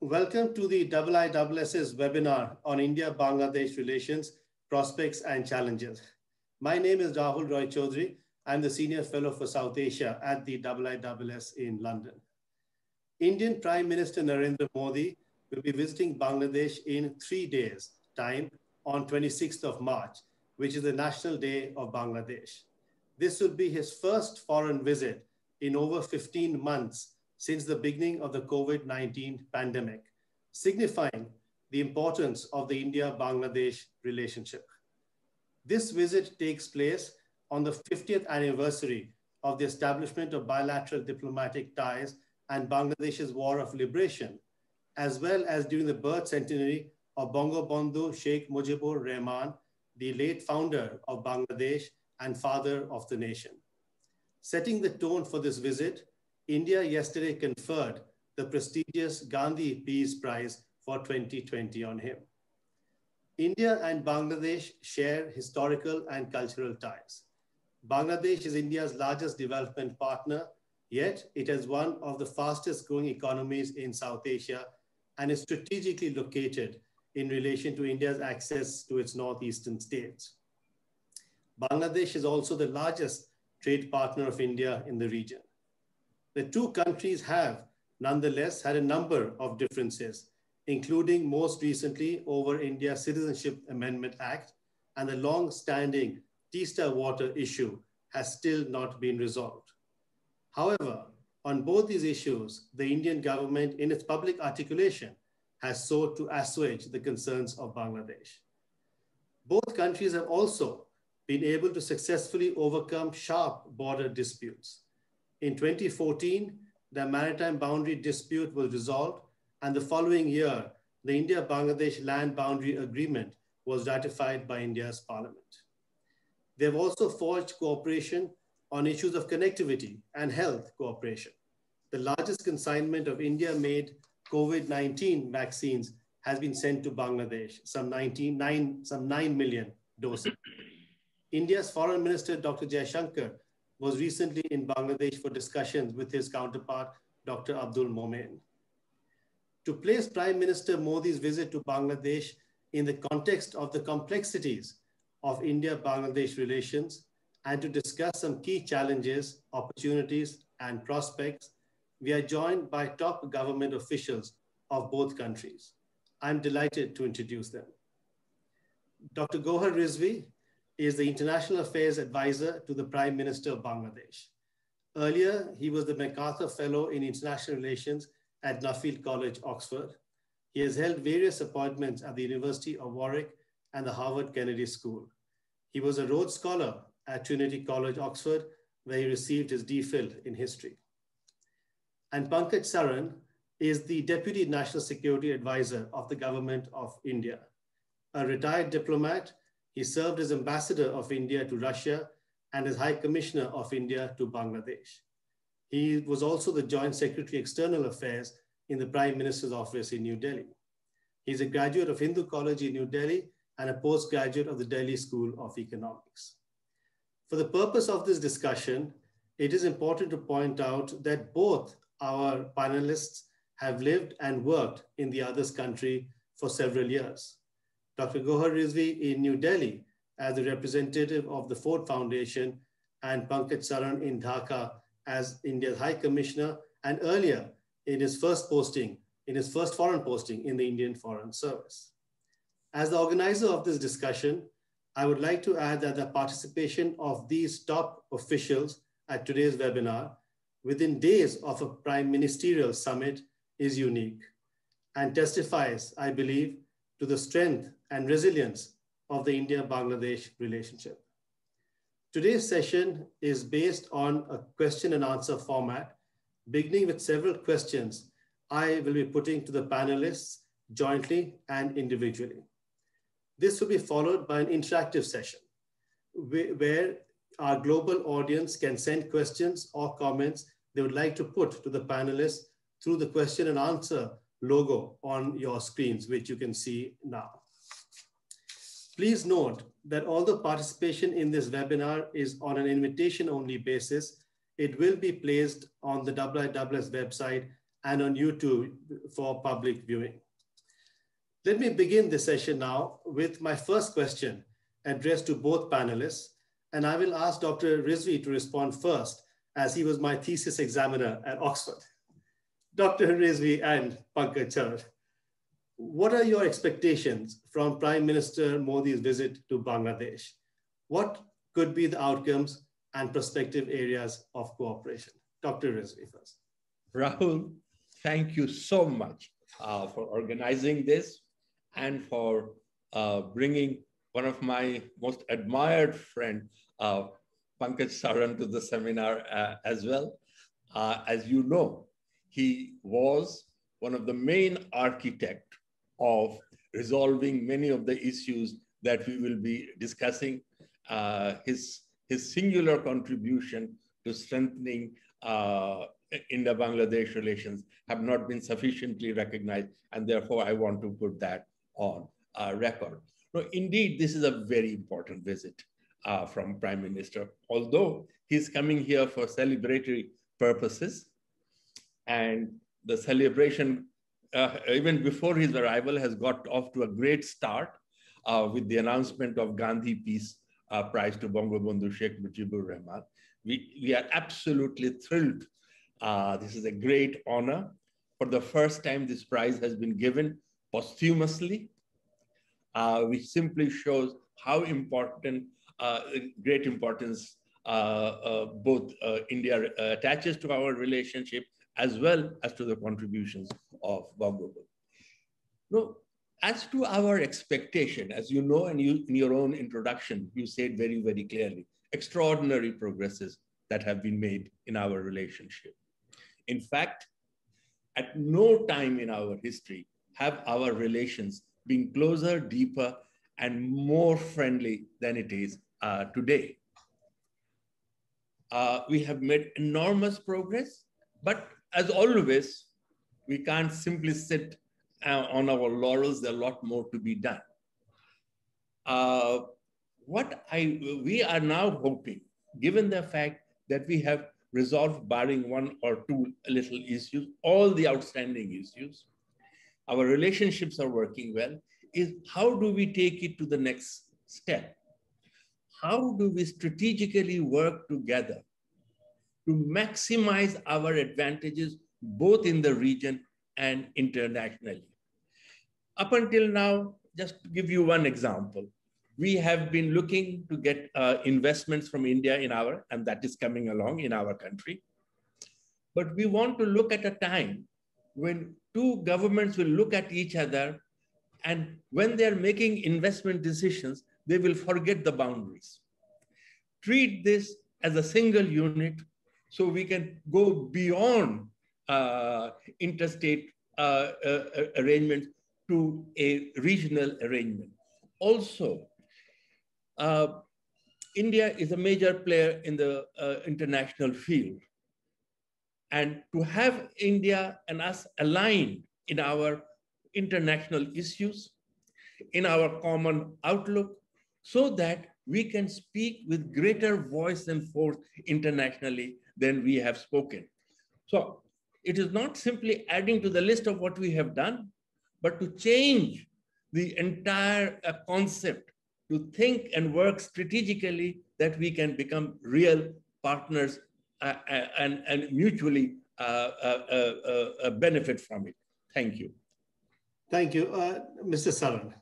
Welcome to the IISS's webinar on India-Bangladesh relations, prospects and challenges. My name is Rahul Roy-Chaudhury. I'm the Senior Fellow for South Asia at the IISS in London. Indian Prime Minister Narendra Modi will be visiting Bangladesh in 3 days' time on 26th of March, which is the National Day of Bangladesh. This will be his first foreign visit in over 15 months since the beginning of the COVID-19 pandemic, signifying the importance of the India-Bangladesh relationship. This visit takes place on the 50th anniversary of the establishment of bilateral diplomatic ties and Bangladesh's War of Liberation, as well as during the birth centenary of Bangabandhu Sheikh Mujibur Rahman, the late founder of Bangladesh and father of the nation. Setting the tone for this visit, India yesterday conferred the prestigious Gandhi Peace Prize for 2020 on him. India and Bangladesh share historical and cultural ties. Bangladesh is India's largest development partner, yet it is one of the fastest growing economies in South Asia and is strategically located in relation to India's access to its northeastern states. Bangladesh is also the largest trade partner of India in the region. The two countries have, nonetheless, had a number of differences, including most recently over India's Citizenship Amendment Act, and the long-standing Teesta water issue has still not been resolved. However, on both these issues, the Indian government, in its public articulation, has sought to assuage the concerns of Bangladesh. Both countries have also been able to successfully overcome sharp border disputes. In 2014, the maritime boundary dispute was resolved, and the following year, the India-Bangladesh Land Boundary Agreement was ratified by India's parliament. They have also forged cooperation on issues of connectivity and health cooperation. The largest consignment of India-made COVID-19 vaccines has been sent to Bangladesh, some 9 million doses. India's Foreign Minister, Dr. Jaishankar, was recently in Bangladesh for discussions with his counterpart, Dr. Abdul Momen. To place Prime Minister Modi's visit to Bangladesh in the context of the complexities of India-Bangladesh relations and to discuss some key challenges, opportunities, and prospects, we are joined by top government officials of both countries. I'm delighted to introduce them. Dr. Gowher Rizvi is the International Affairs Advisor to the Prime Minister of Bangladesh. Earlier, he was the MacArthur Fellow in International Relations at Nuffield College, Oxford. He has held various appointments at the University of Warwick and the Harvard Kennedy School. He was a Rhodes Scholar at Trinity College, Oxford, where he received his DPhil in history. And Pankaj Saran is the Deputy National Security Advisor of the Government of India. A retired diplomat, he served as Ambassador of India to Russia and as High Commissioner of India to Bangladesh. He was also the Joint Secretary External Affairs in the Prime Minister's office in New Delhi. He's a graduate of Hindu College in New Delhi and a postgraduate of the Delhi School of Economics. For the purpose of this discussion, it is important to point out that both our panelists have lived and worked in the other's country for several years. Dr. Gowher Rizvi in New Delhi as the representative of the Ford Foundation, and Pankaj Saran in Dhaka as India's High Commissioner, and earlier in his first foreign posting in the Indian Foreign Service. As the organizer of this discussion, I would like to add that the participation of these top officials at today's webinar within days of a prime ministerial summit is unique and testifies, I believe, to the strength and resilience of the India-Bangladesh relationship. Today's session is based on a question and answer format, beginning with several questions I will be putting to the panelists jointly and individually. This will be followed by an interactive session where our global audience can send questions or comments they would like to put to the panelists through the question and answer logo on your screens, which you can see now. Please note that although participation in this webinar is on an invitation-only basis, it will be placed on the IISS website and on YouTube for public viewing. Let me begin this session now with my first question addressed to both panelists, and I will ask Dr. Rizvi to respond first, as he was my thesis examiner at Oxford. Dr. Rizvi and Pankaj, what are your expectations from Prime Minister Modi's visit to Bangladesh? What could be the outcomes and prospective areas of cooperation? Dr. Rizvi first. Rahul, thank you so much for organizing this and for bringing one of my most admired friend, Pankaj Saran, to the seminar as well. As you know, he was one of the main architects of resolving many of the issues that we will be discussing. His singular contribution to strengthening India-Bangladesh relations have not been sufficiently recognized, and therefore I want to put that on record. No, indeed, this is a very important visit from Prime Minister, although he's coming here for celebratory purposes, and the celebration, even before his arrival, has got off to a great start with the announcement of Gandhi Peace Prize to Bangabandhu Sheikh Mujibur Rahman. We are absolutely thrilled. This is a great honor. For the first time, this prize has been given posthumously, which simply shows how important, great importance both India attaches to our relationship as well as to the contributions of Bangabandhu. No, as to our expectation, as you know, and you in your own introduction, you said very, very clearly, extraordinary progresses that have been made in our relationship. In fact, at no time in our history have our relations been closer, deeper, and more friendly than it is today. We have made enormous progress, but as always, we can't simply sit on our laurels. There's a lot more to be done. We are now hoping, given the fact that we have resolved, barring one or two little issues, all the outstanding issues, our relationships are working well, is how do we take it to the next step? How do we strategically work together to maximize our advantages both in the region and internationally? Up until now, just to give you one example, we have been looking to get investments from India and that is coming along in our country. But we want to look at a time when two governments will look at each other, and when they're making investment decisions, they will forget the boundaries. Treat this as a single unit so we can go beyond interstate arrangements to a regional arrangement. Also, India is a major player in the international field. And to have India and us aligned in our international issues, in our common outlook, so that we can speak with greater voice and force internationally than we have spoken. So it is not simply adding to the list of what we have done, but to change the entire concept, to think and work strategically that we can become real partners and mutually benefit from it. Thank you. Thank you. Mr. Saran.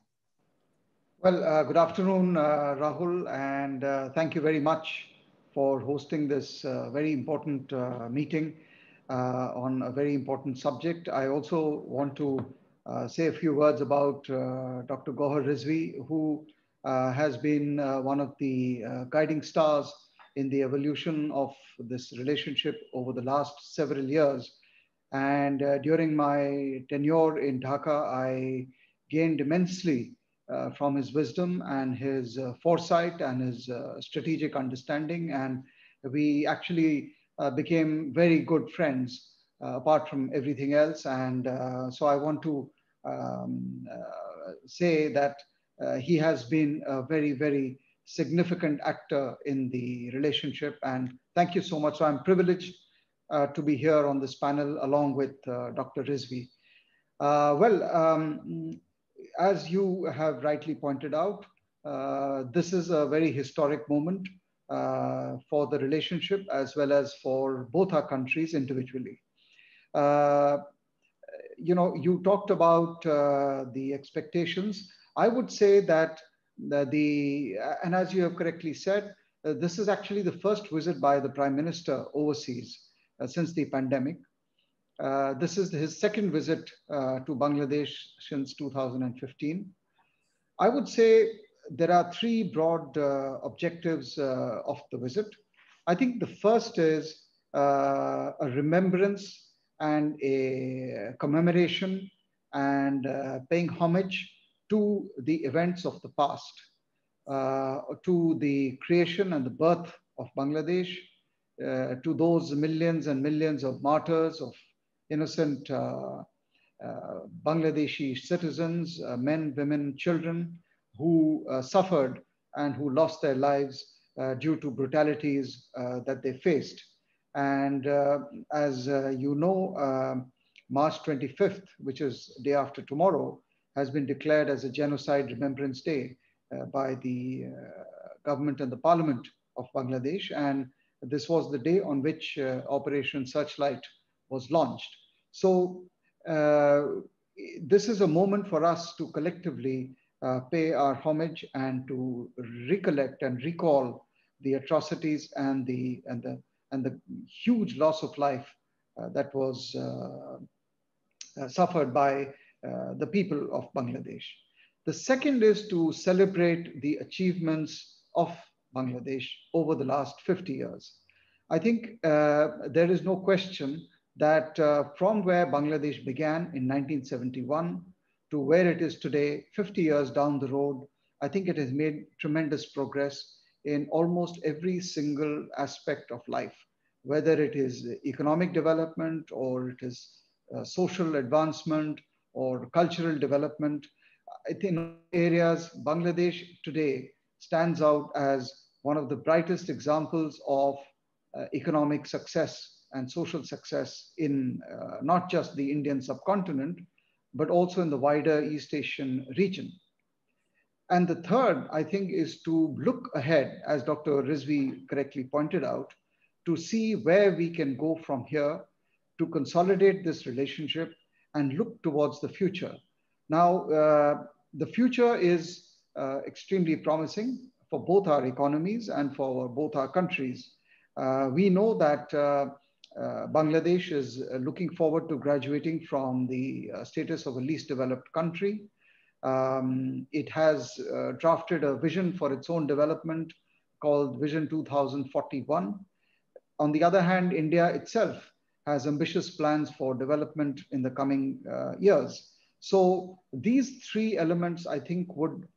Well, good afternoon, Rahul, and thank you very much for hosting this very important meeting on a very important subject. I also want to say a few words about Dr. Gowher Rizvi, who has been one of the guiding stars in the evolution of this relationship over the last several years. And during my tenure in Dhaka, I gained immensely from his wisdom and his foresight and his strategic understanding. And we actually became very good friends apart from everything else. And so I want to say that he has been a very, very significant actor in the relationship. And thank you so much. So I'm privileged to be here on this panel along with Dr. Rizvi. As you have rightly pointed out, this is a very historic moment for the relationship as well as for both our countries individually. You talked about the expectations. I would say that and as you have correctly said, this is actually the first visit by the Prime Minister overseas since the pandemic. This is his second visit to Bangladesh since 2015. I would say there are three broad objectives of the visit. I think the first is a remembrance and a commemoration and paying homage to the events of the past, to the creation and the birth of Bangladesh, to those millions and millions of martyrs, of innocent Bangladeshi citizens, men, women, children, who suffered and who lost their lives due to brutalities that they faced. And as you know, March 25th, which is day after tomorrow, has been declared as a Genocide Remembrance Day by the government and the parliament of Bangladesh. And this was the day on which Operation Searchlight was launched. So this is a moment for us to collectively pay our homage and to recollect and recall the atrocities and the huge loss of life that was suffered by the people of Bangladesh. The second is to celebrate the achievements of Bangladesh over the last 50 years. I think there is no question that from where Bangladesh began in 1971 to where it is today, 50 years down the road, I think it has made tremendous progress in almost every single aspect of life, whether it is economic development or it is social advancement or cultural development. I think in areas, Bangladesh today stands out as one of the brightest examples of economic success and social success in not just the Indian subcontinent, but also in the wider East Asian region. And the third, I think, is to look ahead, as Dr. Rizvi correctly pointed out, to see where we can go from here to consolidate this relationship and look towards the future. Now, the future is extremely promising for both our economies and for both our countries. We know that Bangladesh is looking forward to graduating from the status of a least developed country. It has drafted a vision for its own development called Vision 2041. On the other hand, India itself has ambitious plans for development in the coming years. So these three elements, I think, would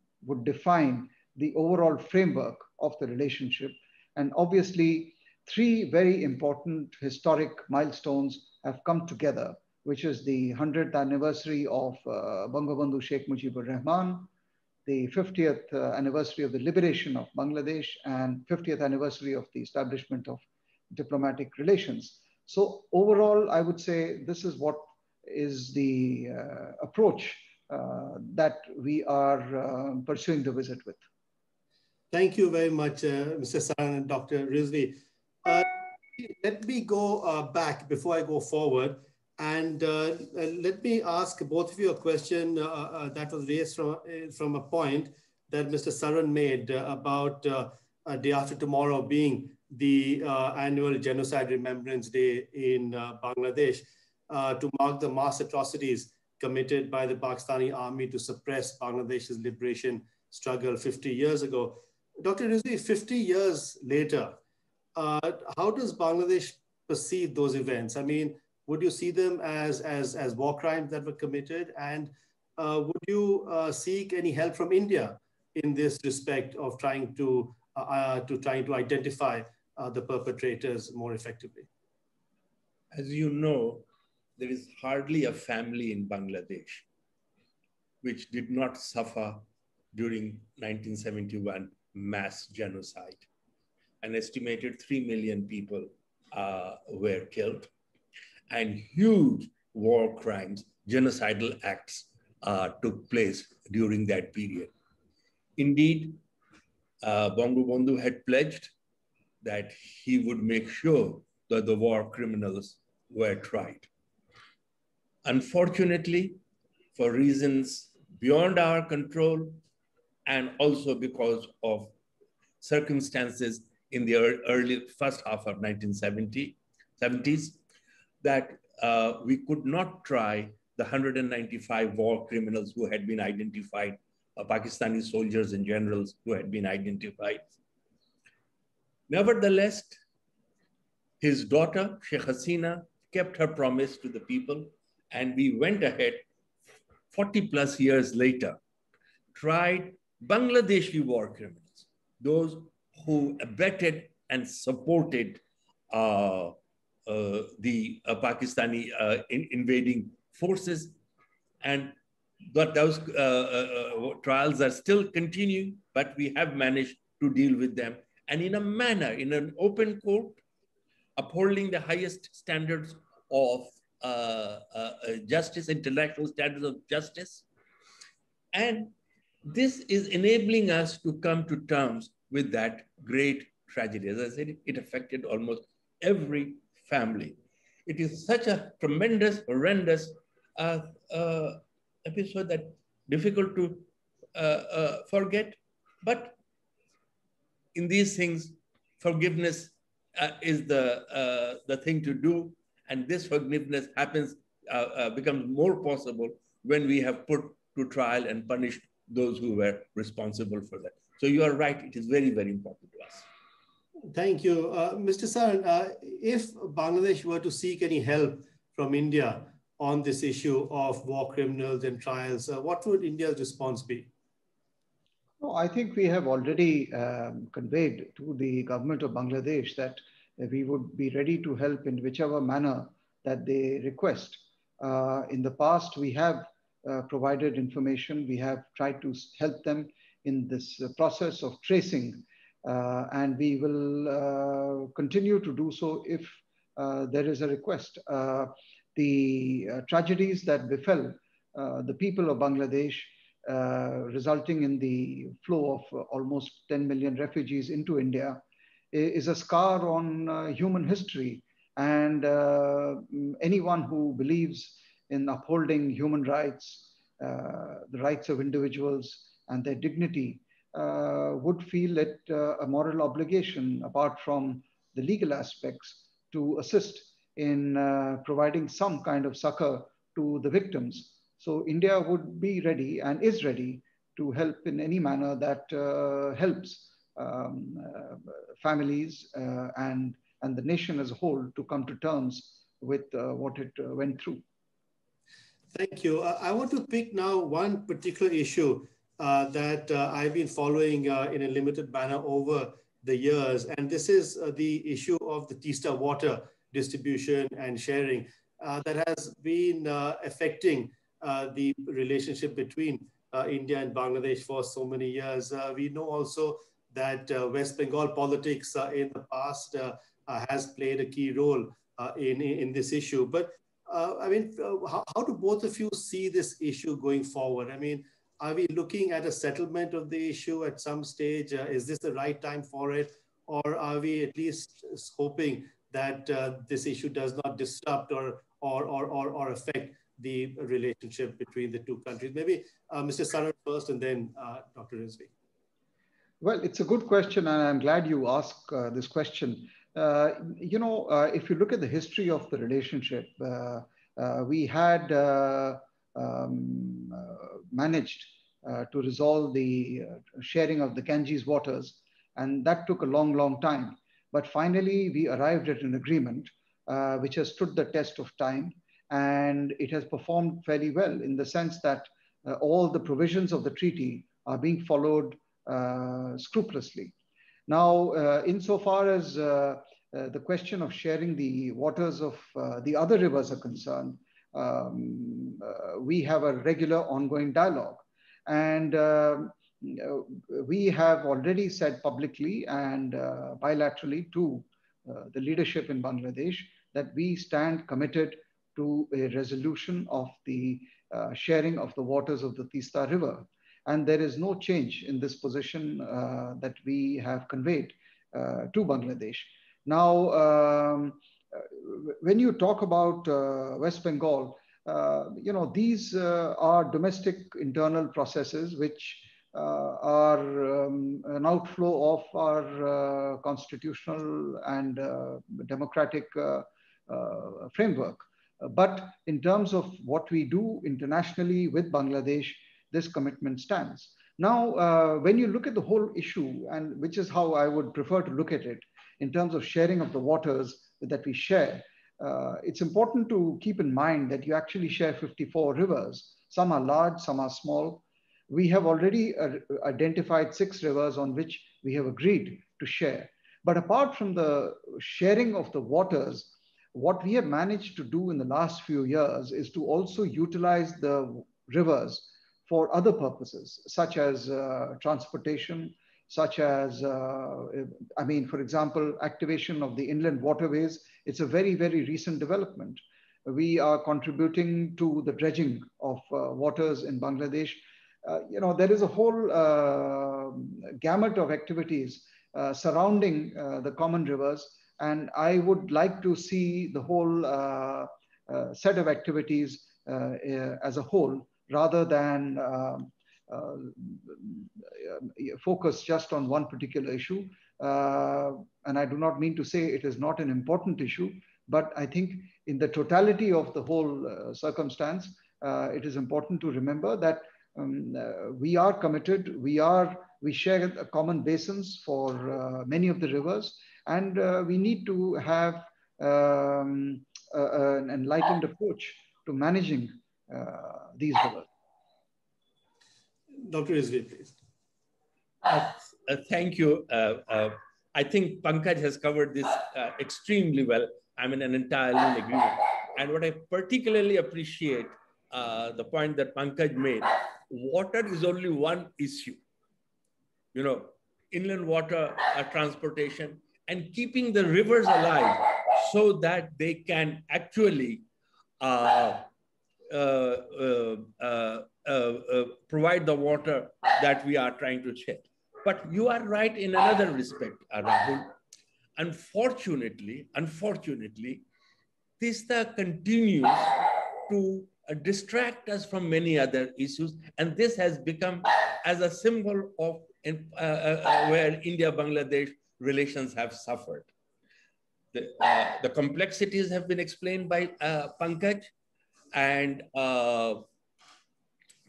define the overall framework of the relationship. And obviously, three very important historic milestones have come together, which is the 100th anniversary of Bangabandhu Sheikh Mujibur Rahman, the 50th anniversary of the liberation of Bangladesh, and 50th anniversary of the establishment of diplomatic relations. So overall, I would say this is what is the approach that we are pursuing the visit with. Thank you very much, Mr. Saran and Dr. Rizvi. Let me go back before I go forward, and let me ask both of you a question that was raised from a point that Mr. Saran made about day after tomorrow being the annual Genocide Remembrance Day in Bangladesh to mark the mass atrocities committed by the Pakistani army to suppress Bangladesh's liberation struggle 50 years ago. Dr. Rizvi, 50 years later, how does Bangladesh perceive those events? I mean, would you see them as war crimes that were committed? And would you seek any help from India in this respect of trying to identify the perpetrators more effectively? As you know, there is hardly a family in Bangladesh which did not suffer during 1971 mass genocide. An estimated 3 million people were killed, and huge war crimes, genocidal acts took place during that period. Indeed, Bangabandhu had pledged that he would make sure that the war criminals were tried. Unfortunately, for reasons beyond our control, and also because of circumstances in the early first half of 1970s, that we could not try the 195 war criminals who had been identified, Pakistani soldiers and generals who had been identified. Nevertheless, his daughter, Sheikh Hasina, kept her promise to the people, and we went ahead 40 plus years later, tried Bangladeshi war criminals, those who abetted and supported the Pakistani invading forces. And those trials are still continuing, but we have managed to deal with them. And in a manner, in an open court, upholding the highest standards of justice, international standards of justice. And this is enabling us to come to terms with that great tragedy. As I said, it affected almost every family. It is such a tremendous, horrendous episode that difficult to forget. But in these things, forgiveness is the thing to do. And this forgiveness becomes more possible when we have put to trial and punished those who were responsible for that. So you are right, it is very, very important to us. Thank you. Mr. Saran, if Bangladesh were to seek any help from India on this issue of war criminals and trials, what would India's response be? Well, I think we have already conveyed to the government of Bangladesh that we would be ready to help in whichever manner that they request. In the past, we have provided information. We have tried to help them in this process of tracing, and we will continue to do so if there is a request. The tragedies that befell the people of Bangladesh, resulting in the flow of almost 10 million refugees into India, is a scar on human history. And anyone who believes in upholding human rights, the rights of individuals and their dignity, would feel it a moral obligation, apart from the legal aspects, to assist in providing some kind of succor to the victims. So India would be ready and is ready to help in any manner that helps families and the nation as a whole to come to terms with what it went through. Thank you. I want to pick now one particular issue that I've been following in a limited manner over the years, and this is the issue of the Teesta water distribution and sharing that has been affecting the relationship between India and Bangladesh for so many years. We know also that West Bengal politics in the past has played a key role in this issue. But I mean, how do both of you see this issue going forward? I mean, are we looking at a settlement of the issue at some stage? Is this the right time for it? Or are we at least hoping that this issue does not disrupt or affect the relationship between the two countries? Maybe Mr. Saran first and then Dr. Rizvi. Well, it's a good question, and I'm glad you asked this question. If you look at the history of the relationship, we had managed to resolve the sharing of the Ganges waters, and that took a long, long time. But finally, we arrived at an agreement which has stood the test of time, and it has performed fairly well in the sense that all the provisions of the treaty are being followed scrupulously. Now, insofar as the question of sharing the waters of the other rivers are concerned, we have a regular ongoing dialogue. And we have already said publicly and bilaterally to the leadership in Bangladesh, that we stand committed to a resolution of the sharing of the waters of the Tista River. And there is no change in this position that we have conveyed to Bangladesh. Now, when you talk about West Bengal, these are domestic internal processes which are an outflow of our constitutional and democratic framework. But in terms of what we do internationally with Bangladesh, this commitment stands. Now, when you look at the whole issue, and which is how I would prefer to look at it, in terms of sharing of the waters that we share, it's important to keep in mind that you actually share 54 rivers. Some are large, some are small. We have already identified 6 rivers on which we have agreed to share. But apart from the sharing of the waters, what we have managed to do in the last few years is to also utilize the rivers for other purposes, such as transportation, such as, for example, activation of the inland waterways. It's a very, very recent development. We are contributing to the dredging of waters in Bangladesh. There is a whole gamut of activities surrounding the common rivers. And I would like to see the whole set of activities as a whole, rather than focus just on one particular issue. And I do not mean to say it is not an important issue, but I think in the totality of the whole circumstance, it is important to remember that we are committed, we share common basins for many of the rivers, and we need to have an enlightened approach to managing these rivers. Dr. Rizvi, please. Thank you. I think Pankaj has covered this extremely well. I'm in an entirely agreement. And what I particularly appreciate, the point that Pankaj made, water is only one issue. Inland water transportation and keeping the rivers alive so that they can actually provide the water that we are trying to share. But you are right in another respect, Rahul. Unfortunately, Tista continues to distract us from many other issues, and this has become as a symbol of where India-Bangladesh relations have suffered. The complexities have been explained by Pankaj, and the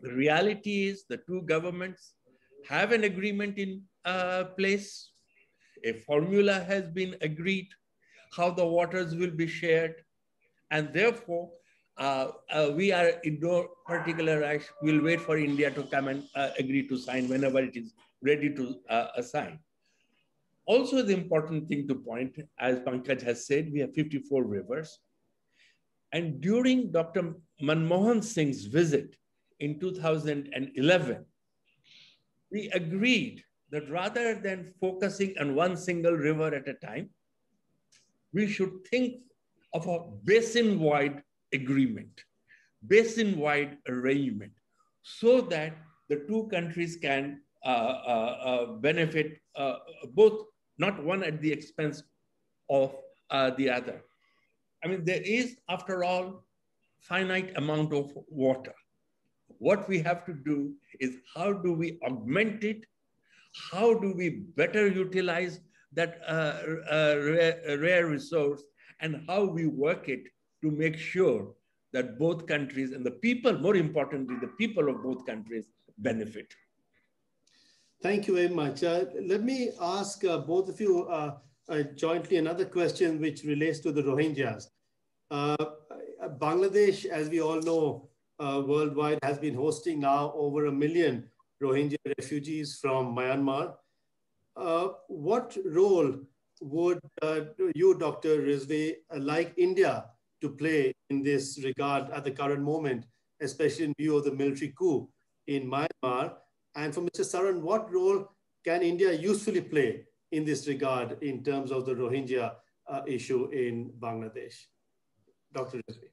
reality is the two governments have an agreement in place. A formula has been agreed, how the waters will be shared, and therefore we are in no particular rush. We'll wait for India to come and agree to sign whenever it is ready to sign. Also, the important thing to point, as Pankaj has said, we have 54 rivers. And during Dr. Manmohan Singh's visit in 2011, we agreed that rather than focusing on one single river at a time, we should think of a basin-wide agreement, basin-wide arrangement, so that the two countries can benefit both, not one at the expense of the other. There is, after all, finite amount of water. What we have to do is how do we augment it? How do we better utilize that rare resource, and how we work it to make sure that both countries and the people, more importantly, the people of both countries benefit. Thank you very much. Let me ask both of you jointly another question which relates to the Rohingyas. Bangladesh, as we all know, worldwide has been hosting now over 1 million Rohingya refugees from Myanmar. What role would you, Dr. Rizvi, like India to play in this regard at the current moment, especially in view of the military coup in Myanmar? And for Mr. Saran, what role can India usefully play in this regard in terms of the Rohingya issue in Bangladesh? Dr. Rizvi.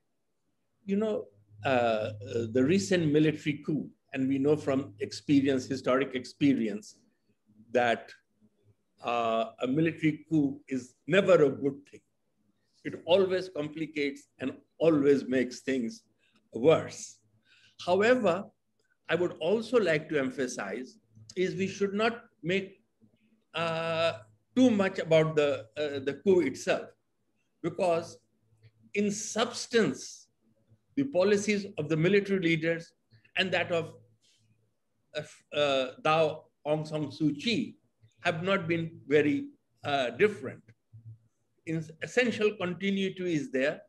You know, the recent military coup, and we know from experience, historic experience, that a military coup is never a good thing. It always complicates and always makes things worse. However, I would also like to emphasize is we should not make too much about the coup itself, because in substance, the policies of the military leaders and that of Daw Aung San Suu Kyi have not been very different. In essential continuity is there.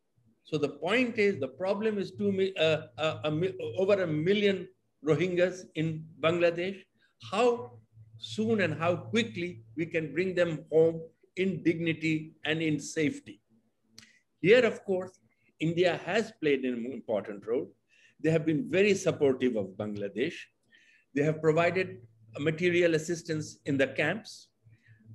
So the point is, the problem is over 1 million Rohingyas in Bangladesh. How soon and how quickly we can bring them home in dignity and in safety. Here, of course, India has played an important role. They have been very supportive of Bangladesh. They have provided material assistance in the camps.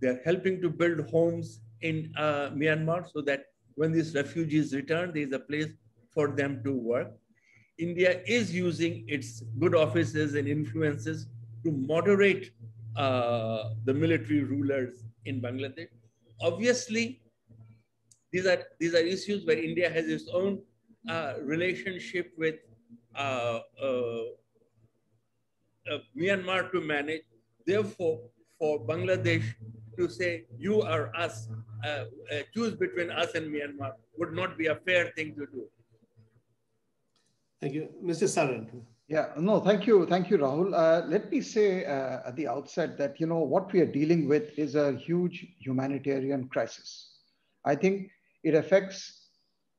They are helping to build homes in Myanmar so that when these refugees return, there is a place for them to work. India is using its good offices and influences to moderate the military rulers in Bangladesh. Obviously, these are issues where India has its own relationship with Myanmar to manage. Therefore, for Bangladesh to say, you are us, choose between us and Myanmar would not be a fair thing to do. Thank you. Mr. Saran. Yeah, no, thank you, Rahul. Let me say at the outset that, what we are dealing with is a huge humanitarian crisis. I think it affects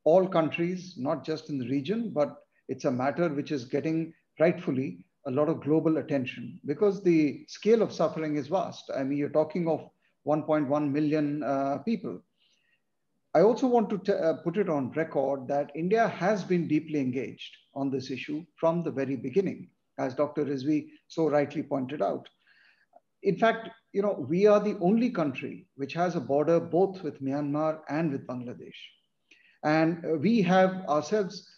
all countries, not just in the region, but it's a matter which is getting rightfully a lot of global attention because the scale of suffering is vast. I mean, you're talking of 1.1 million people. I also want to put it on record that India has been deeply engaged on this issue from the very beginning, as Dr. Rizvi so rightly pointed out. In fact, we are the only country which has a border both with Myanmar and with Bangladesh. And we have ourselves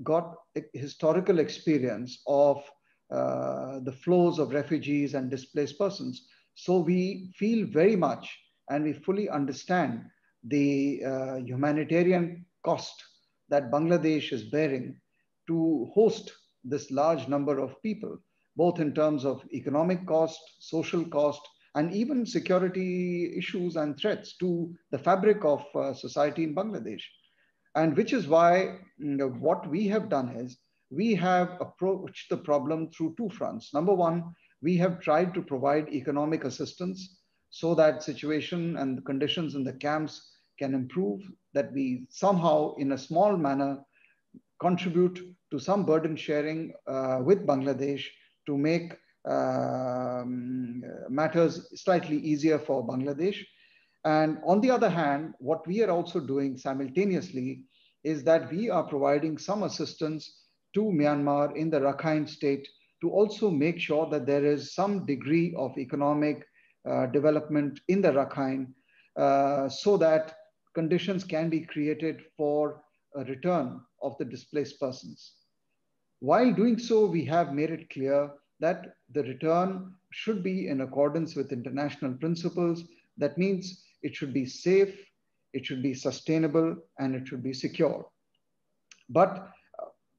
got historical experience of the flows of refugees and displaced persons. So we feel very much and we fully understand the humanitarian cost that Bangladesh is bearing to host this large number of people, both in terms of economic cost, social cost, and even security issues and threats to the fabric of society in Bangladesh. And which is why what we have done is we have approached the problem through two fronts. Number one, we have tried to provide economic assistance so that situation and the conditions in the camps can improve, that we somehow in a small manner contribute to some burden sharing with Bangladesh to make matters slightly easier for Bangladesh. And on the other hand, what we are also doing simultaneously is that we are providing some assistance to Myanmar in the Rakhine state to also make sure that there is some degree of economic development in the Rakhine so that conditions can be created for a return of the displaced persons. While doing so, we have made it clear that the return should be in accordance with international principles. That means it should be safe, it should be sustainable, and it should be secure. But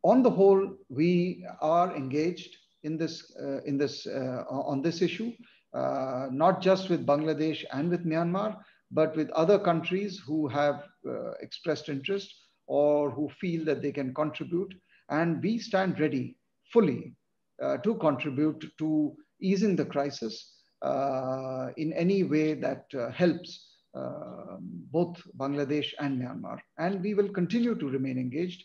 on the whole, we are engaged in this, on this issue, not just with Bangladesh and with Myanmar, but with other countries who have expressed interest or who feel that they can contribute. And we stand ready fully to contribute to easing the crisis in any way that helps both Bangladesh and Myanmar. And we will continue to remain engaged.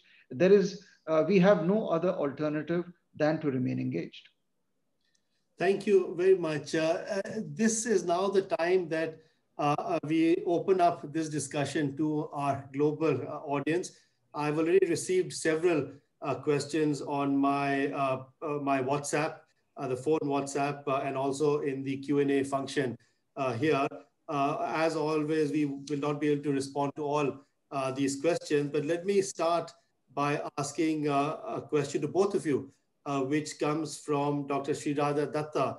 We have no other alternative than to remain engaged. Thank you very much. This is now the time that we open up this discussion to our global audience. I've already received several questions on my my WhatsApp, the phone WhatsApp, and also in the Q&A function here. As always, we will not be able to respond to all these questions, but let me start by asking a question to both of you, which comes from Dr. Srirada Datta,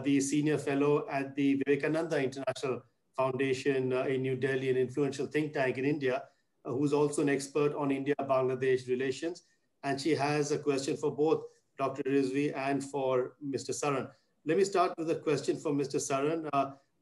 the senior fellow at the Vivekananda International Foundation in New Delhi, an influential think tank in India, who's also an expert on India-Bangladesh relations. And she has a question for both Dr. Rizvi and for Mr. Saran. Let me start with a question for Mr. Saran,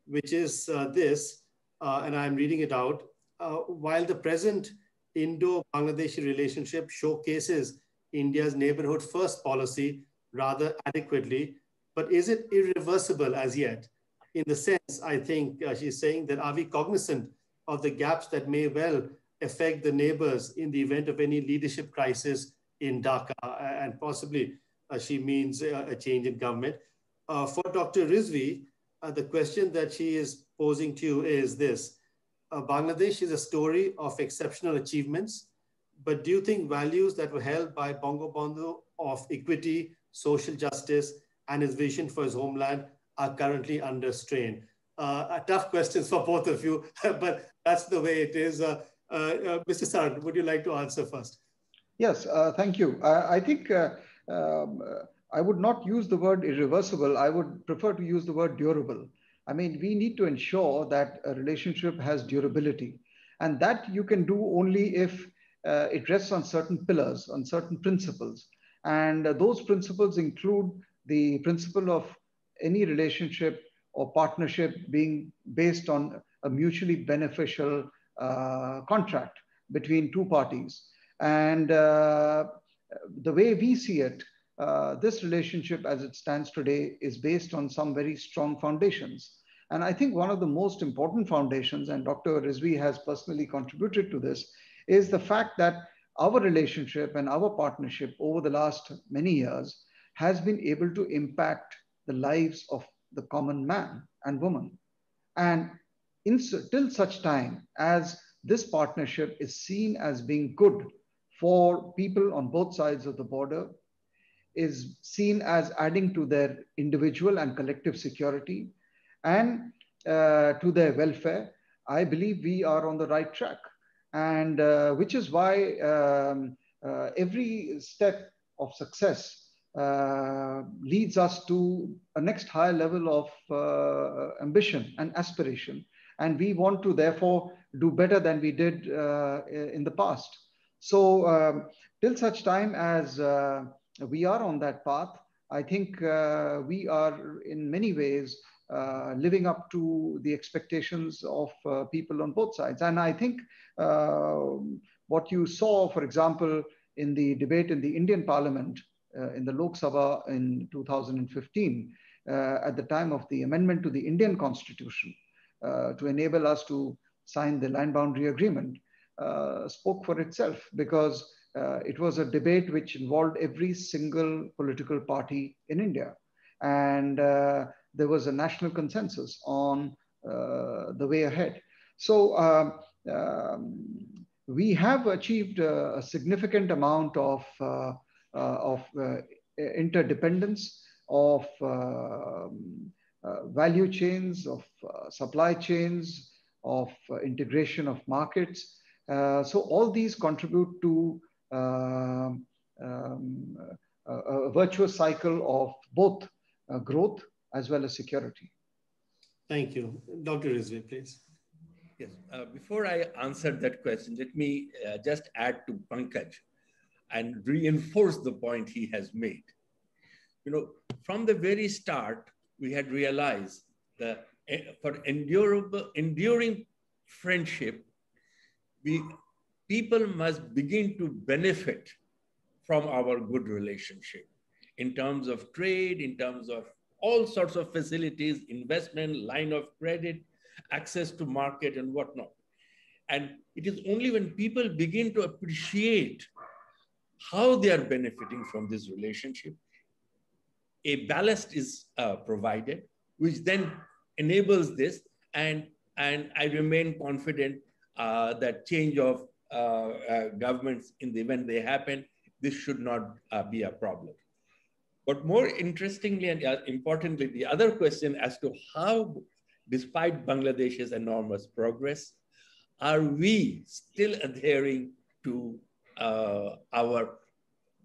which is this, and I'm reading it out. While the present Indo-Bangladeshi relationship showcases India's neighborhood first policy rather adequately, but is it irreversible as yet? In the sense, I think she's saying that are we cognizant of the gaps that may well affect the neighbors in the event of any leadership crisis in Dhaka, and possibly she means a change in government. For Dr. Rizvi, the question that she is posing to you is this. Bangladesh is a story of exceptional achievements, but do you think values that were held by Bangabandhu of equity, social justice, and his vision for his homeland are currently under strain? Tough questions for both of you, but that's the way it is. Mr. Saran, would you like to answer first? Yes, thank you. I think I would not use the word irreversible. I would prefer to use the word durable. I mean, we need to ensure that a relationship has durability, and that you can do only if it rests on certain pillars, on certain principles. And those principles include the principle of any relationship or partnership being based on a mutually beneficial contract between two parties. And the way we see it, this relationship as it stands today is based on some very strong foundations. And I think one of the most important foundations, and Dr. Rizvi has personally contributed to this, is the fact that our relationship and our partnership over the last many years has been able to impact the lives of the common man and woman. And till such time as this partnership is seen as being good for people on both sides of the border, is seen as adding to their individual and collective security and to their welfare, I believe we are on the right track. And which is why every step of success leads us to a next higher level of ambition and aspiration. And we want to therefore do better than we did in the past. So till such time as we are on that path, I think we are in many ways living up to the expectations of people on both sides. And I think what you saw, for example, in the debate in the Indian Parliament, in the Lok Sabha in 2015, at the time of the amendment to the Indian Constitution to enable us to sign the land boundary agreement, spoke for itself, because it was a debate which involved every single political party in India. And there was a national consensus on the way ahead. So we have achieved a significant amount of interdependence, of value chains, of supply chains, of integration of markets. So all these contribute to a virtuous cycle of both growth as well as security. Thank you. Dr. Rizvi, please. Yes. Before I answer that question, let me just add to Pankaj and reinforce the point he has made. You know, from the very start, we had realized that for enduring friendship, people must begin to benefit from our good relationship in terms of trade, in terms of all sorts of facilities, investment, line of credit, access to market and whatnot. And it is only when people begin to appreciate how they are benefiting from this relationship, a ballast is provided, which then enables this. And I remain confident that change of governments in the event they happen, this should not be a problem. But more interestingly and importantly, the other question as to how despite Bangladesh's enormous progress, are we still adhering to our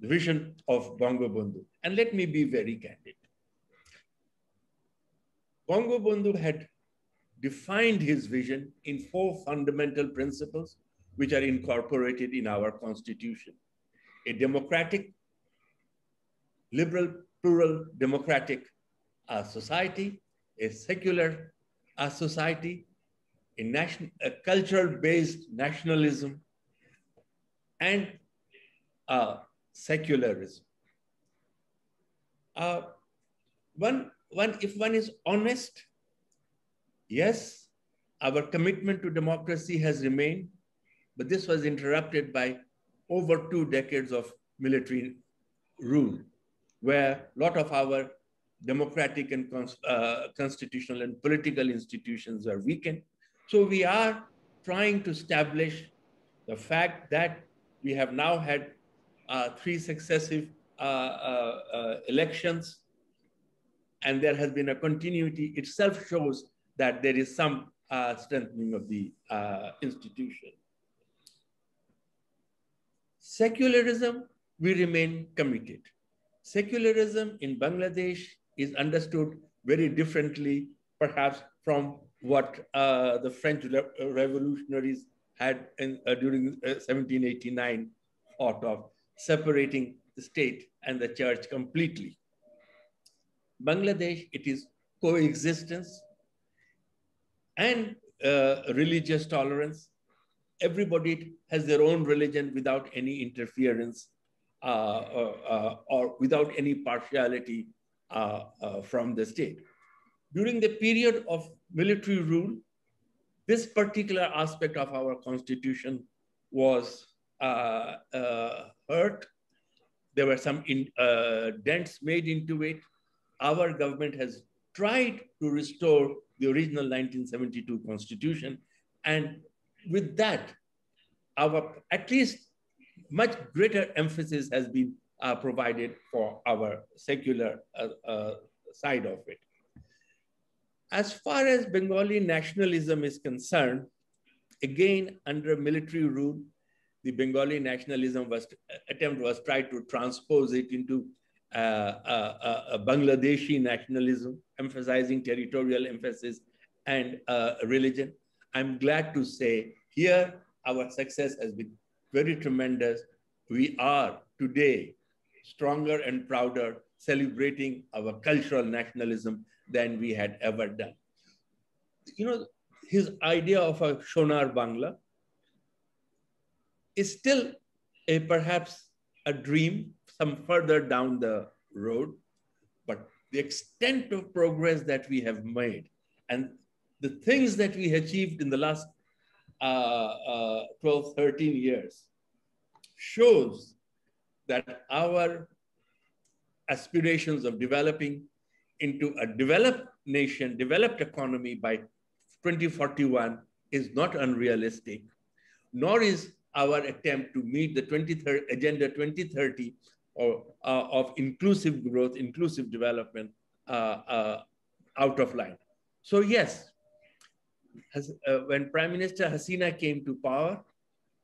vision of Bangabandhu? And let me be very candid. Bangabandhu had defined his vision in 4 fundamental principles, which are incorporated in our constitution: a democratic, liberal, plural, democratic society, a secular society, a cultural-based nationalism, and secularism. If one is honest, yes, our commitment to democracy has remained, but this was interrupted by over 2 decades of military rule, where a lot of our democratic and constitutional and political institutions are weakened. So we are trying to establish the fact that we have now had 3 successive elections, and there has been a continuity. Itself shows that there is some strengthening of the institution. Secularism, we remain committed. Secularism in Bangladesh is understood very differently, perhaps, from what the French revolutionaries had during 1789 thought of, separating the state and the church completely. Bangladesh, it is coexistence and religious tolerance. Everybody has their own religion without any interference or without any partiality from the state. During the period of military rule, this particular aspect of our constitution was hurt. There were some dents made into it. Our government has tried to restore the original 1972 constitution, and with that, our at least much greater emphasis has been provided for our secular side of it. As far as Bengali nationalism is concerned, again, under military rule, the Bengali nationalism attempt was tried to transpose it into a Bangladeshi nationalism, emphasizing territorial emphasis and religion. I'm glad to say here our success has been very tremendous. We are today stronger and prouder, celebrating our cultural nationalism than we had ever done. You know, his idea of a Shonar Bangla is still perhaps a dream, some further down the road, but the extent of progress that we have made and the things that we achieved in the last 12, 13 years shows that our aspirations of developing into a developed nation, developed economy by 2041 is not unrealistic, nor is our attempt to meet the Agenda 2030 of inclusive growth, inclusive development out of line. So yes, when Prime Minister Hasina came to power,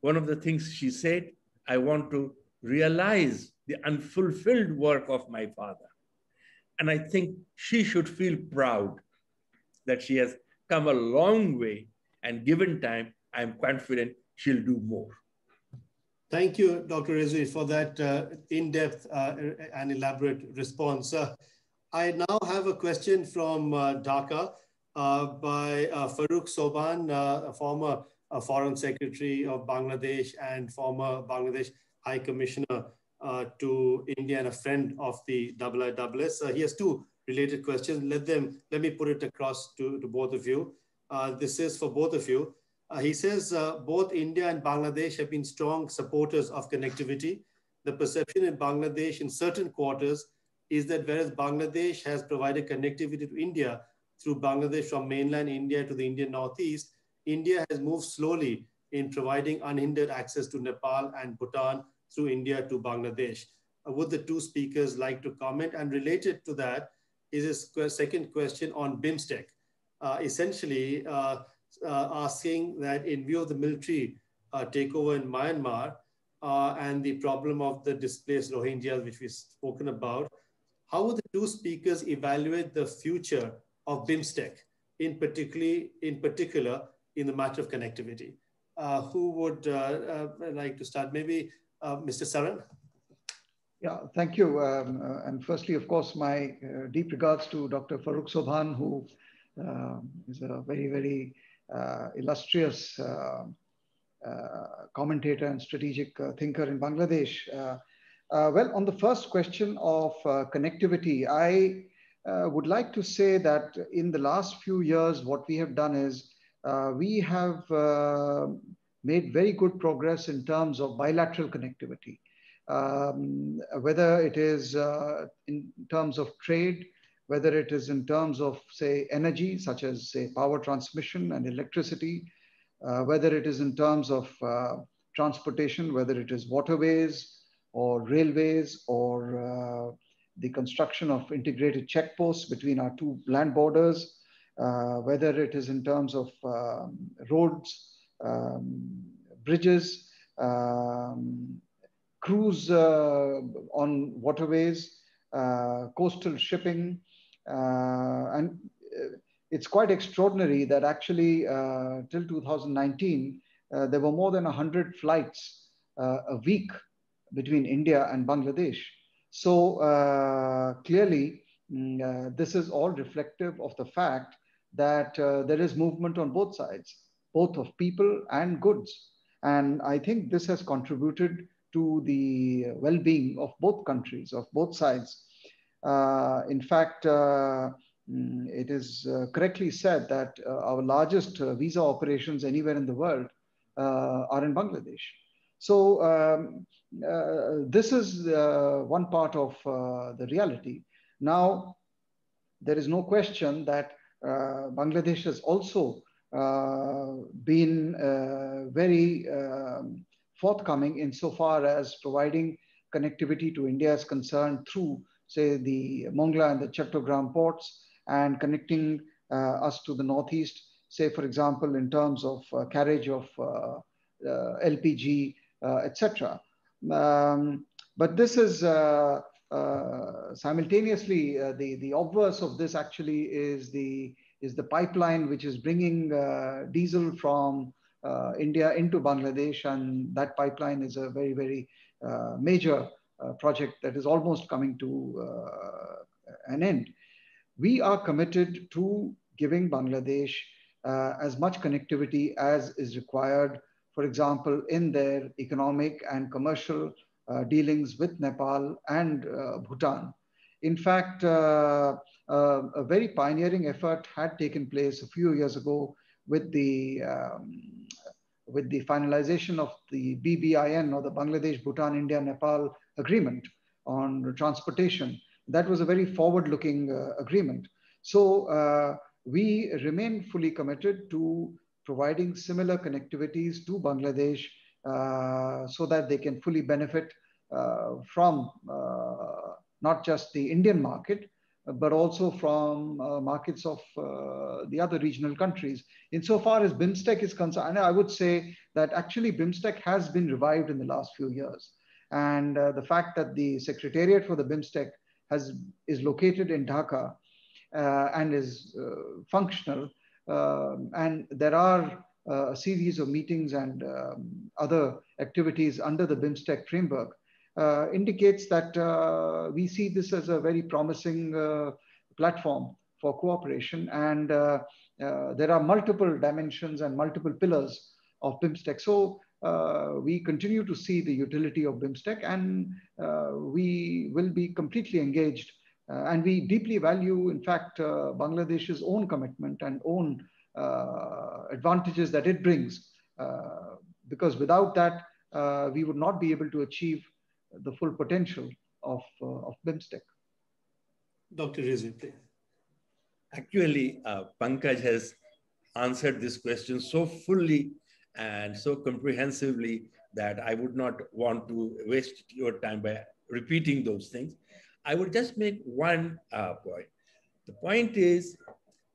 one of the things she said, I want to realize the unfulfilled work of my father. And I think she should feel proud that she has come a long way, and given time, I'm confident she'll do more. Thank you, Dr. Rizvi, for that in-depth and elaborate response. I now have a question from Dhaka by Farooq Soban, a former Foreign Secretary of Bangladesh and former Bangladesh High Commissioner to India and a friend of the IISS. He has 2 related questions. Let me put it across to both of you. This is for both of you. He says both India and Bangladesh have been strong supporters of connectivity. The perception in Bangladesh in certain quarters is that whereas Bangladesh has provided connectivity to India through Bangladesh from mainland India to the Indian Northeast, India has moved slowly in providing unhindered access to Nepal and Bhutan through India to Bangladesh. Would the 2 speakers like to comment? And related to that is his second question on BIMSTEC. essentially asking that in view of the military takeover in Myanmar and the problem of the displaced Rohingyas, which we've spoken about, how would the two speakers evaluate the future of BIMSTEC, in particular in the matter of connectivity? Who would like to start? Maybe Mr. Saran? Yeah, thank you. And firstly, of course, my deep regards to Dr. Farooq Sobhan, who is a very, very illustrious commentator and strategic thinker in Bangladesh. Well, on the first question of connectivity, I would like to say that in the last few years, what we have done is we have made very good progress in terms of bilateral connectivity. Whether it is in terms of trade, whether it is in terms of, say, energy, such as, say, power transmission and electricity, whether it is in terms of transportation, whether it is waterways or railways or the construction of integrated checkposts between our two land borders, whether it is in terms of roads, bridges, cruise on waterways, coastal shipping, and it's quite extraordinary that actually till 2019, there were more than 100 flights a week between India and Bangladesh. So clearly, this is all reflective of the fact that there is movement on both sides, both of people and goods. And I think this has contributed to the well-being of both countries, of both sides. In fact, it is correctly said that our largest visa operations anywhere in the world are in Bangladesh. So this is one part of the reality. Now, there is no question that Bangladesh has also been very forthcoming insofar as providing connectivity to India is concerned through, say, the Mongla and the Chattogram ports, and connecting us to the northeast, say, for example, in terms of carriage of LPG, etc. But this is simultaneously the obverse of this actually is the pipeline which is bringing diesel from India into Bangladesh, and that pipeline is a very, very major project that is almost coming to an end. We are committed to giving Bangladesh as much connectivity as is required, for example, in their economic and commercial dealings with Nepal and Bhutan. In fact, a very pioneering effort had taken place a few years ago with the finalization of the BBIN, or the Bangladesh, Bhutan, India, Nepal agreement on transportation. That was a very forward-looking agreement. So we remain fully committed to providing similar connectivities to Bangladesh so that they can fully benefit from not just the Indian market, but also from markets of the other regional countries. Insofar as BIMSTEC is concerned, I would say that actually BIMSTEC has been revived in the last few years. And the fact that the Secretariat for the BIMSTEC is located in Dhaka and is functional, and there are a series of meetings and other activities under the BIMSTEC framework, indicates that we see this as a very promising platform for cooperation. And there are multiple dimensions and multiple pillars of BIMSTEC. So we continue to see the utility of BIMSTEC, and we will be completely engaged. And we deeply value, in fact, Bangladesh's own commitment and own advantages that it brings, because without that, we would not be able to achieve the full potential of BIMSTEC. Dr. Rizvi, please. Actually, Pankaj has answered this question so fully and so comprehensively that I would not want to waste your time by repeating those things. I would just make one point. The point is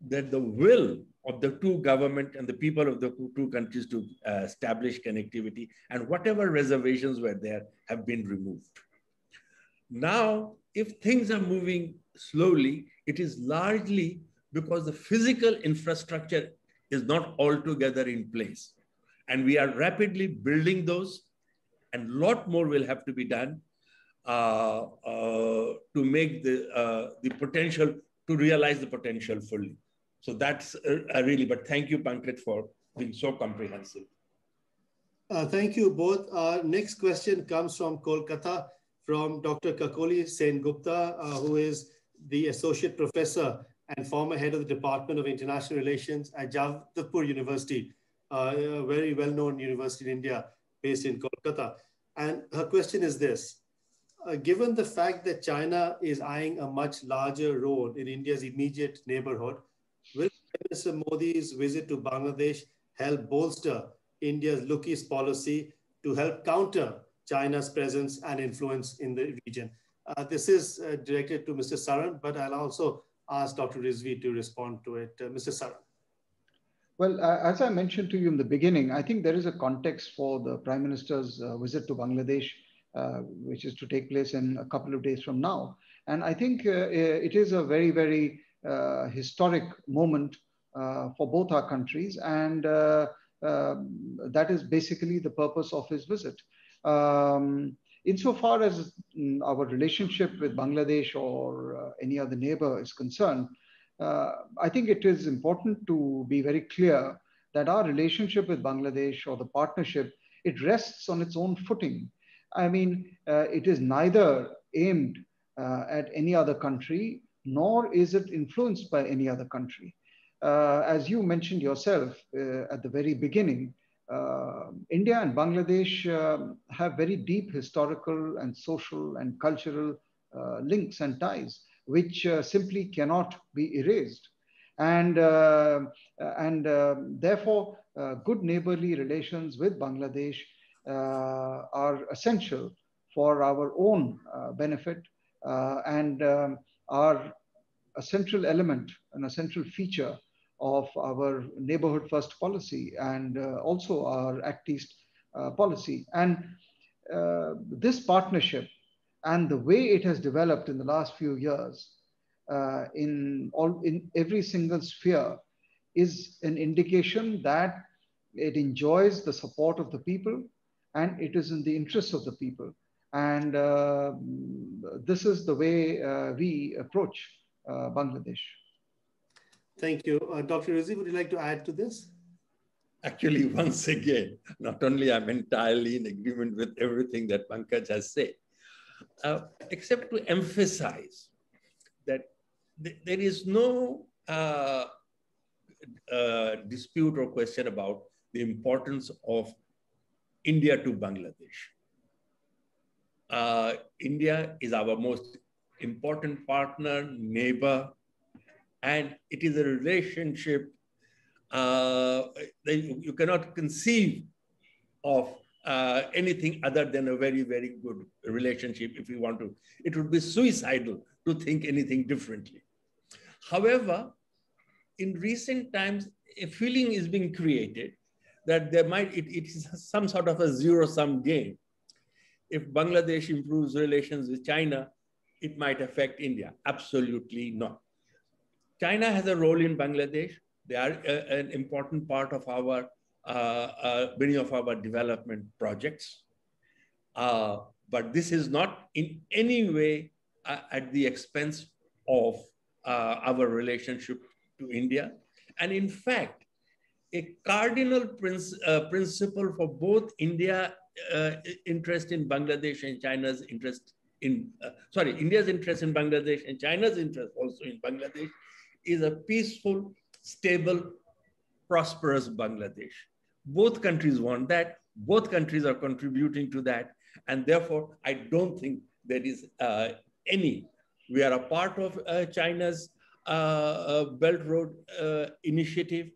that the will of the two government and the people of the two countries to establish connectivity, and whatever reservations were there have been removed. Now, if things are moving slowly, it is largely because the physical infrastructure is not altogether in place. And we are rapidly building those, and a lot more will have to be done to make the potential, to realize the potential fully. So that's really, but thank you, Pankaj, for being so comprehensive. Thank you both. Our next question comes from Kolkata, from Dr. Kakoli Sen Gupta, who is the Associate Professor and former head of the Department of International Relations at Jadavpur University, a very well-known university in India, based in Kolkata. And her question is this: given the fact that China is eyeing a much larger role in India's immediate neighborhood, will Mr. Modi's visit to Bangladesh help bolster India's Look East policy to help counter China's presence and influence in the region? This is directed to Mr. Saran, but I'll also ask Dr. Rizvi to respond to it. Mr. Saran. Well, as I mentioned to you in the beginning, I think there is a context for the Prime Minister's visit to Bangladesh, which is to take place in a couple of days from now. And I think it is a very, very historic moment for both our countries. And that is basically the purpose of his visit. Insofar as our relationship with Bangladesh or any other neighbor is concerned, I think it is important to be very clear that our relationship with Bangladesh, or the partnership, it rests on its own footing. I mean, it is neither aimed at any other country, nor is it influenced by any other country. As you mentioned yourself at the very beginning, India and Bangladesh have very deep historical and social and cultural links and ties, which simply cannot be erased. And therefore, good neighborly relations with Bangladesh are essential for our own benefit and are a central element, an essential feature of our neighborhood first policy, and also our Act East policy. And this partnership and the way it has developed in the last few years in every single sphere is an indication that it enjoys the support of the people, and it is in the interest of the people. And this is the way we approach Bangladesh. Thank you. Dr. Rizvi, would you like to add to this? Actually, once again, not only I'm entirely in agreement with everything that Pankaj has said, except to emphasize that there is no dispute or question about the importance of India to Bangladesh. India is our most important partner, neighbor, and it is a relationship that you cannot conceive of anything other than a very, very good relationship if you want to. It would be suicidal to think anything differently. However, in recent times, a feeling is being created that there might, it is some sort of a zero-sum game. If Bangladesh improves relations with China, it might affect India. Absolutely not. China has a role in Bangladesh. They are an important part of our many of our development projects. But this is not in any way at the expense of our relationship to India. And in fact, a cardinal principle for both India interest in Bangladesh and China's interest in, India's interest in Bangladesh and China's interest also in Bangladesh is a peaceful, stable, prosperous Bangladesh. Both countries want that. Both countries are contributing to that. And therefore, I don't think there is we are a part of China's Belt Road initiative.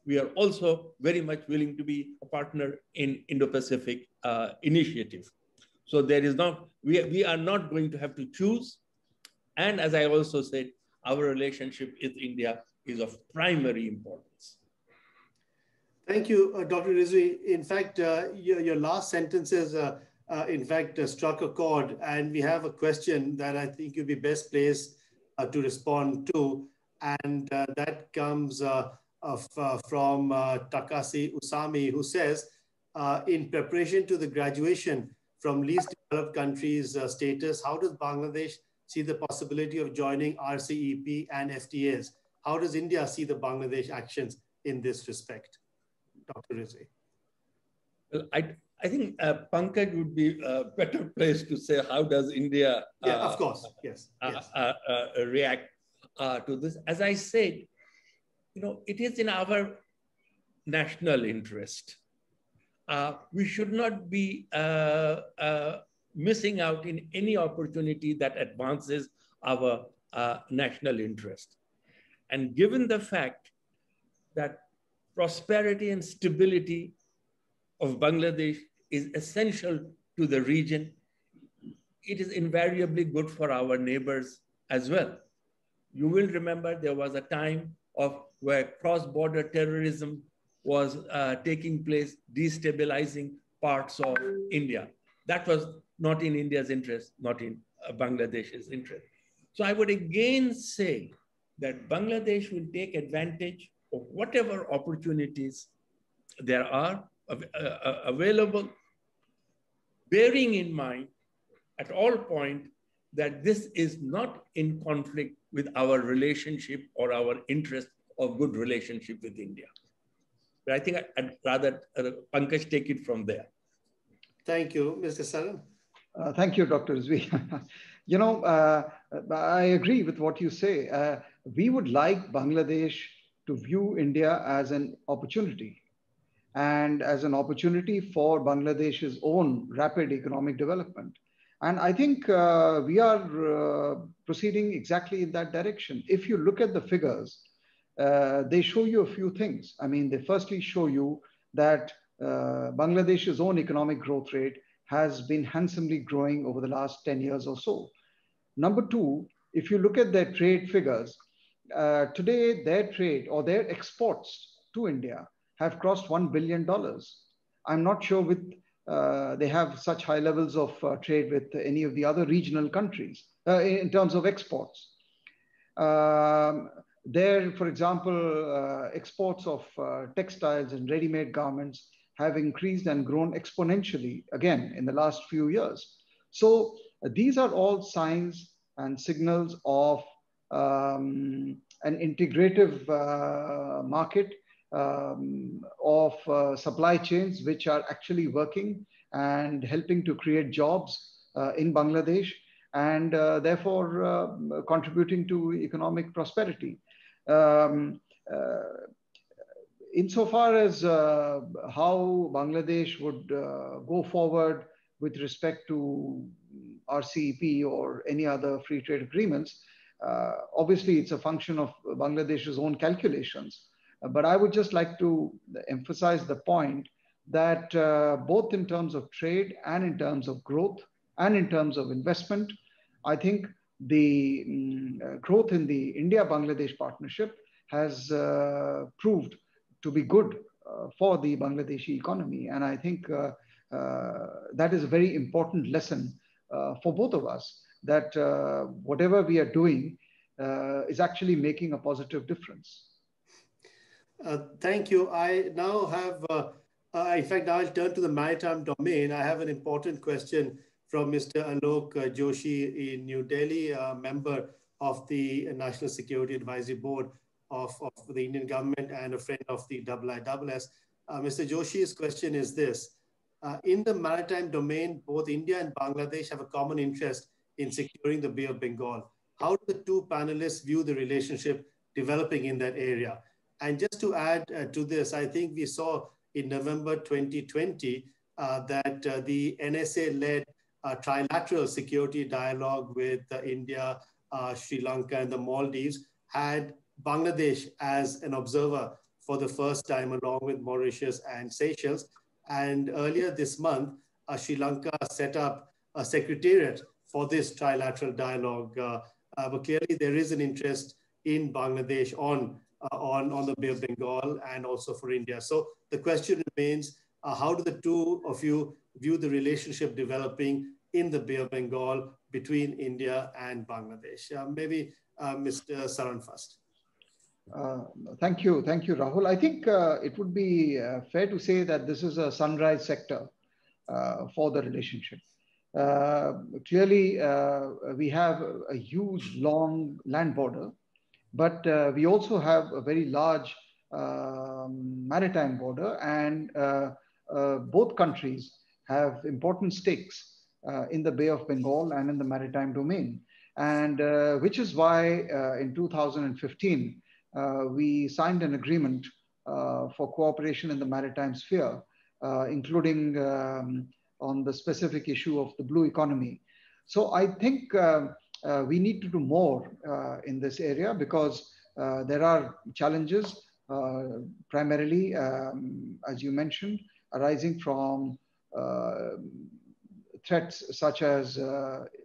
We are also very much willing to be a partner in Indo-Pacific initiative. So there is not, we are not going to have to choose. And as I also said, our relationship with India is of primary importance. Thank you, Dr. Rizvi. In fact, your last sentences, struck a chord, and we have a question that I think you'd be best placed to respond to, and that comes from Takasi Usami, who says, in preparation to the graduation from least developed countries status, how does Bangladesh see the possibility of joining RCEP and FTAs? How does India see the Bangladesh actions in this respect? Dr. Rizvi. Well, I think Pankaj would be a better place to say how does India of course. Yes. React to this. As I said, it is in our national interest. We should not be missing out in any opportunity that advances our national interest. And given the fact that prosperity and stability of Bangladesh is essential to the region, it is invariably good for our neighbors as well. You will remember there was a time where cross-border terrorism was taking place, destabilizing parts of India. That was not in India's interest, not in Bangladesh's interest. So I would again say that Bangladesh will take advantage of whatever opportunities there are available, bearing in mind at all points that this is not in conflict with our relationship or our interest of good relationship with India. But I think I'd rather Pankaj take it from there. Thank you, Mr. Saran. Thank you, Dr. Rizvi. I agree with what you say. We would like Bangladesh to view India as an opportunity, and as an opportunity for Bangladesh's own rapid economic development. And I think we are proceeding exactly in that direction. If you look at the figures, they show you a few things. I mean, they firstly show you that Bangladesh's own economic growth rate has been handsomely growing over the last 10 years or so. Number two, if you look at their trade figures, today their trade or their exports to India have crossed $1 billion. I'm not sure they have such high levels of trade with any of the other regional countries in terms of exports. There, for example, exports of textiles and ready-made garments have increased and grown exponentially again in the last few years. So these are all signs and signals of an integrative market of supply chains which are actually working and helping to create jobs in Bangladesh, and therefore contributing to economic prosperity. Insofar as how Bangladesh would go forward with respect to RCEP or any other free trade agreements, obviously it's a function of Bangladesh's own calculations. But I would just like to emphasize the point that both in terms of trade and in terms of growth and in terms of investment, I think the growth in the India-Bangladesh partnership has proved to be good for the Bangladeshi economy. And I think that is a very important lesson for both of us, that whatever we are doing is actually making a positive difference. Thank you. I now have, in fact, now I'll turn to the maritime domain. I have an important question from Mr. Alok Joshi in New Delhi, a member of the National Security Advisory Board of the Indian government and a friend of the IISS. Mr. Joshi's question is this. In the maritime domain, both India and Bangladesh have a common interest in securing the Bay of Bengal. How do the two panelists view the relationship developing in that area? And just to add to this, I think we saw in November 2020 that the NSA-led trilateral security dialogue with India, Sri Lanka, and the Maldives had Bangladesh as an observer for the first time, along with Mauritius and Seychelles. And earlier this month, Sri Lanka set up a secretariat for this trilateral dialogue but clearly there is an interest in Bangladesh on the Bay of Bengal and also for India. So the question remains, how do the two of you view the relationship developing in the Bay of Bengal between India and Bangladesh? Maybe Mr. Saran first. Thank you, Rahul. I think it would be fair to say that this is a sunrise sector for the relationship. Clearly, we have a huge, long land border, but we also have a very large maritime border, and both countries have important stakes in the Bay of Bengal and in the maritime domain. And which is why in 2015, we signed an agreement for cooperation in the maritime sphere, including on the specific issue of the blue economy. So I think we need to do more in this area, because there are challenges, primarily, as you mentioned, arising from threats such as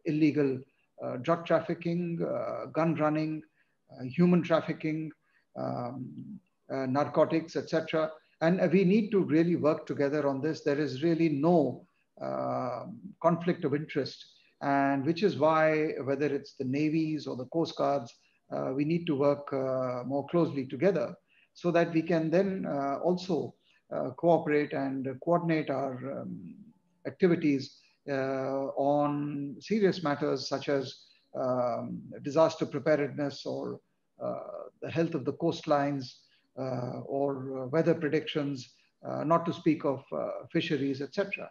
illegal drug trafficking, gun running, human trafficking, narcotics, etc. And we need to really work together on this. There is really no conflict of interest, and which is why, whether it's the navies or the coast guards, we need to work more closely together, so that we can then also cooperate and coordinate our activities on serious matters such as disaster preparedness, or the health of the coastlines, or weather predictions, not to speak of fisheries, etc.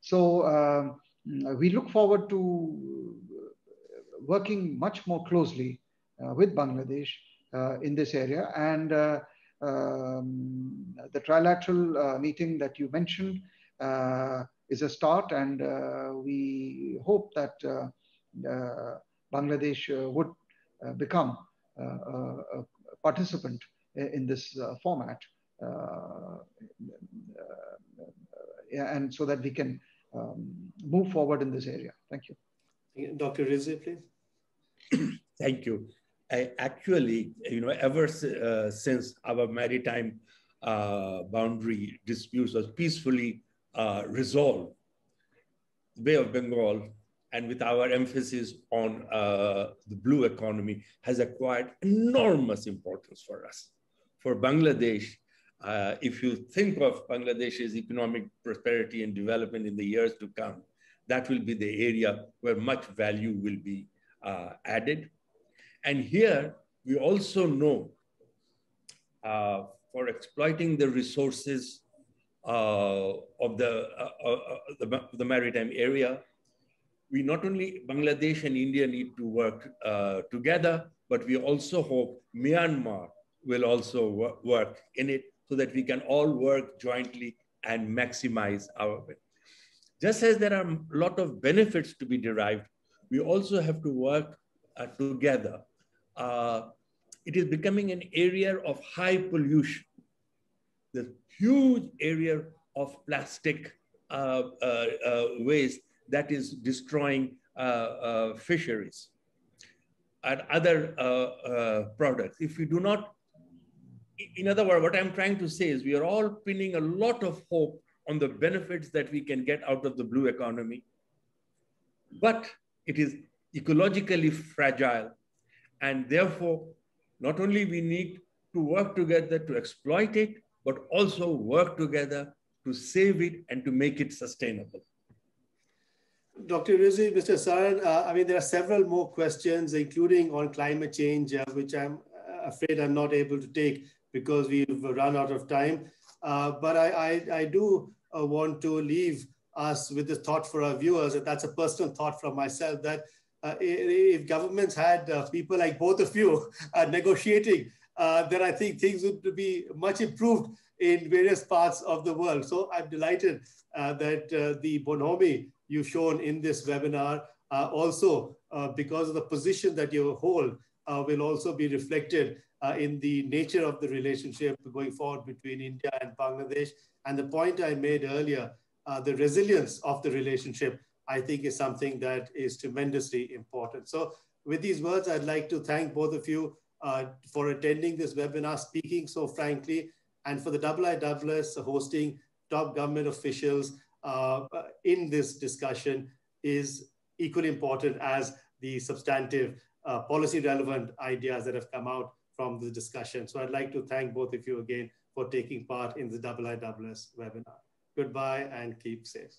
So we look forward to working much more closely with Bangladesh in this area. And the trilateral meeting that you mentioned is a start, and we hope that Bangladesh would become a participant in this format, and so that we can move forward in this area. Thank you. Dr. Rizvi, please. Thank you. Actually, ever since our maritime boundary disputes was peacefully resolved, the Bay of Bengal, and with our emphasis on the blue economy, has acquired enormous importance for us. For Bangladesh, if you think of Bangladesh's economic prosperity and development in the years to come, that will be the area where much value will be added. And here, we also know for exploiting the resources of the maritime area, we not only, Bangladesh and India need to work together, but we also hope Myanmar will also work in it, so that we can all work jointly and maximize our benefit. Just as there are a lot of benefits to be derived, we also have to work together. It is becoming an area of high pollution. The huge area of plastic waste that is destroying fisheries and other products. If we do not, in other words, what I'm trying to say is we are all pinning a lot of hope on the benefits that we can get out of the blue economy, but it is ecologically fragile, and therefore, not only we need to work together to exploit it, but also work together to save it and to make it sustainable. Dr. Rizvi, Mr. Saran, I mean, there are several more questions, including on climate change, which I'm afraid I'm not able to take because we've run out of time. But I do want to leave us with the thought for our viewers, and that's a personal thought from myself, that if governments had people like both of you negotiating, then I think things would be much improved in various parts of the world. So I'm delighted that the bonhomie you've shown in this webinar also, because of the position that you hold, will also be reflected in the nature of the relationship going forward between India and Bangladesh. And the point I made earlier, the resilience of the relationship, I think is something that is tremendously important. So With these words, I'd like to thank both of you for attending this webinar, speaking so frankly, and for the IISS hosting top government officials in this discussion is equally important as the substantive policy relevant ideas that have come out from the discussion. So I'd like to thank both of you again for taking part in the IISS webinar. Goodbye and keep safe.